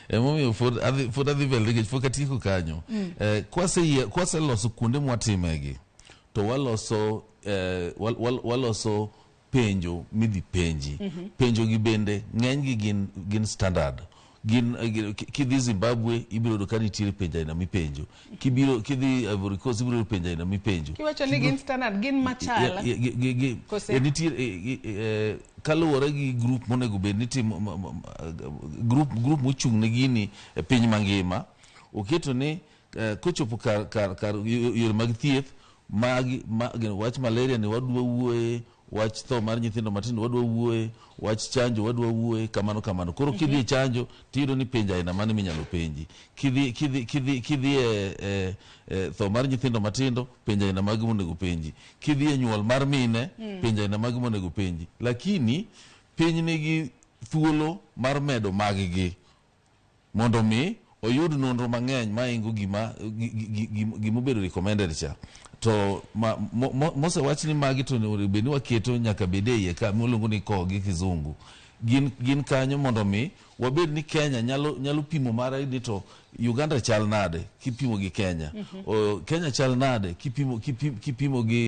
Emomiyo pod adhi mbele nikech pok atieko kanyo. Kwase loso kuonde mwatimegi to waloso penjo midhi penji. Penjo gi bende ng'eny gi gin standard. Kidhi Zimbabwe ibiro do kanitiere penjo aina mipenjo. Kidhi Ivory Coast ibiro do penjo aina mipenjo. Kiwacho ni gin standard, gin machala. Nitiere kaluwore gi group monego bed ni timo group mochung' ne gini e piny mangima. Oketo ni kochopo kar yore mag thieth wach malaria ni wadwa wuoye, wach tho mar nyithindo matindo wadwa wuoye, wach chanjo wadwa wuoye, kamano. Koro kidhi chanjo tiyudo ni penjo aina mane minyalo penji. Kidhi tho mar nyithindo matindo, penjo aina mage monego penji. Kidhi nyuol mar mine, penjo aina mage monego penji. Lakini piny nigi thuolo mar medo maggi mondo mi oyud nonro mang'eny maingo gimobedo recommended cha. To mosewach ni magi to beni waketo nyaka bede iye ka miluongo ni ko gi kizungu. Gin kanyo mondo mi wabed ni Kenya nyalo pimo mara ni to Uganda chal nade kipimo gi Kenya. Kenya chal nade kipimo gi